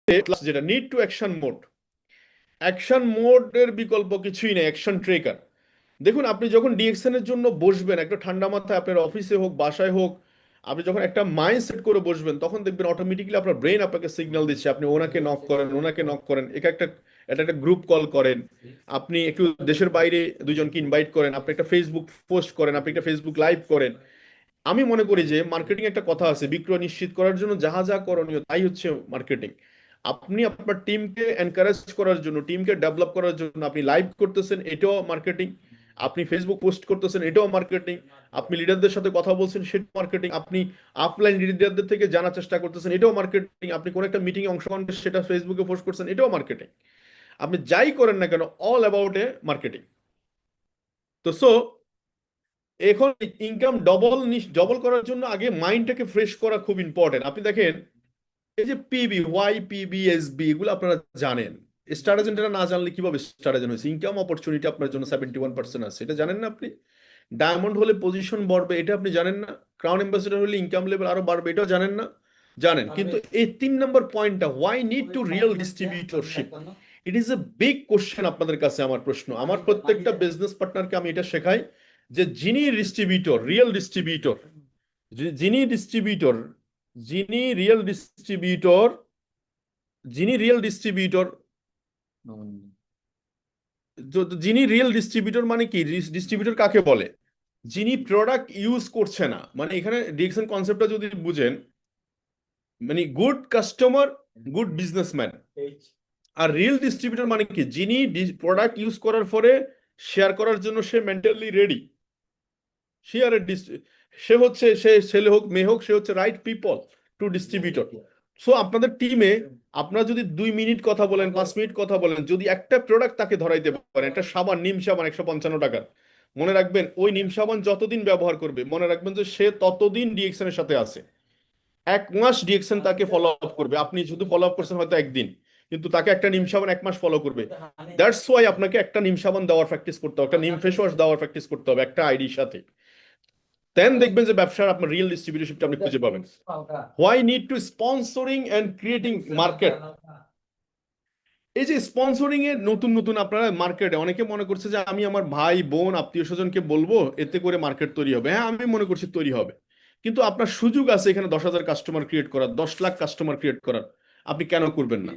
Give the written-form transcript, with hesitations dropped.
যেটা need to action mode, action মোডের বিকল্প কিছুই নেই, অ্যাকশন ট্রেকার। দেখুন, আপনি যখন ডিএকশন এর জন্য বসবেন একটা ঠান্ডা মাথায়, আপনার অফিসে হোক বাসায় হোক, আপনি যখন একটা মাইন্ড সেট করে বসবেন তখন দেখবেন অটোমেটিক্যালি আপনার ব্রেন আপনাকে সিগন্যাল দিচ্ছে। আপনি ওনাকে নক করেন, ওনাকে নক করেন, এটা একটা গ্রুপ কল করেন, আপনি একটু দেশের বাইরে দুজনকে ইনভাইট করেন, আপনি একটা ফেসবুক পোস্ট করেন, আপনি একটা ফেসবুক লাইভ করেন। আমি মনে করি যে মার্কেটিং একটা কথা আছে, বিক্রয় নিশ্চিত করার জন্য যাহা যা করণীয় তাই হচ্ছে মার্কেটিং। আপনি আপনার টিমকে এনকারেজ করার জন্য, টিমকে ডেভেলপ করার জন্য আপনি লাইভ করতেছেন, এটাও মার্কেটিং। আপনি ফেসবুক পোস্ট করতেছেন, এটাও মার্কেটিং। আপনি লিডারদের সাথে কথা বলছেন, সেটাও মার্কেটিং। আপনি অফলাইন লিডারদের থেকে জানার চেষ্টা করতেছেন, এটাও মার্কেটিং। আপনি কোন একটা মিটিং এ অংশগ্রহণ করে সেটা ফেসবুকে পোস্ট করছেন, এটাও মার্কেটিং। আপনি যাই করেন না কেন, অল অ্যাবাউট এ মার্কেটিং। তো এখন ইনকাম ডবল করার জন্য আগে মাইন্ডটাকে ফ্রেশ করা খুব ইম্পর্টেন্ট। আপনি দেখেন, এই যে পিবি, ওয়াই পিবি, এসবি, এগুলো আপনারা জানেন। স্ট্র্যাটেজিটা না জানলে কিভাবে স্ট্র্যাটেজি হয়েছে? ইনকাম অপরচুনিটি আপনার জন্য 71% আছে, এটা জানেন না আপনি? ডায়মন্ড হলে পজিশন বাড়বে, এটা আপনি জানেন না? ক্রাউন অ্যাম্বাসেডর হলে ইনকাম লেভেল আরো বাড়বে, এটাও জানেন না? জানেন। কিন্তু এই 3 নম্বর পয়েন্টটা, why need two real distributorship, it is a big question আপনাদের কাছে। আমার প্রশ্ন, আমার প্রত্যেকটা বিজনেস পার্টনারকে আমি এটা শেখাই যে যিনি ডিস্ট্রিবিউটর, রিয়েল ডিস্ট্রিবিউটর, যিনি ডিস্ট্রিবিউটর, যিনি রিয়েল ডিস্ট্রিবিউটর, যিনি রিয়েল ডিস্ট্রিবিউটর, যিনি রিয়েল ডিস্ট্রিবিউটর মানে কি? ডিস্ট্রিবিউটর কাকে বলে? যিনি প্রোডাক্ট ইউজ করছে না, মানে এখানে ডিরেকশন কনসেপ্টটা যদি বুঝেন, মানে গুড কাস্টমার, গুড বিজনেসম্যান। আর রিয়েল ডিস্ট্রিবিউটর মানে কি? যিনি প্রোডাক্ট ইউজ করার পরে শেয়ার করার জন্য সে মেন্টালি রেডি। শেয়ারের সে হচ্ছে, সে ছেলে হোক মেয়ে হোক, সে হচ্ছে right people to distributor. So আপনাদের টিমে আপনারা যদি 2 মিনিট কথা বলেন, 5 মিনিট কথা বলেন, যদি একটা প্রোডাক্ট তাকে ধরাইতে পারেন, একটা সাবান, নিম সাবান 155 টাকার, মনে রাখবেন ওই নিম সাবান যতদিন ব্যবহার করবে, মনে রাখবেন যে সে ততদিন ডিএকশন এর সাথে আছে। 1 মাস ডিএকশন তাকে ফলো আপ করবে। আপনি শুধু ফলো আপ করছেন হয়তো একদিন, কিন্তু তাকে একটা নিম সাবান 1 মাস ফলো করবে। দ্যাটস ওয়াই আপনাকে একটা নিম সাবান দেওয়ার প্র্যাকটিস করতে হবে, একটা নিম ফেস ওয়াশ দেওয়ার প্র্যাকটিস করতে হবে একটা আইডির সাথে। দেন দেখবেন যে ব্যবসার আপনার রিয়েল ডিস্ট্রিবিউশনটা আপনি খুঁজে পাবেন। Why need to sponsoring and creating market. এই যে স্পন্সরিং এর নতুন নতুন আপনারা মার্কেটে, অনেকে মনে করছে যে আমি আমার ভাই বোন আত্মীয় স্বজনকে বলবো, এতে করে মার্কেট তৈরি হবে। হ্যাঁ, আমি মনে করছি তৈরি হবে, কিন্তু আপনার সুযোগ আছে এখানে 10,000 কাস্টমার ক্রিয়েট করার, 10 লাখ কাস্টমার ক্রিয়েট করার। আপনি কেন করবেন না?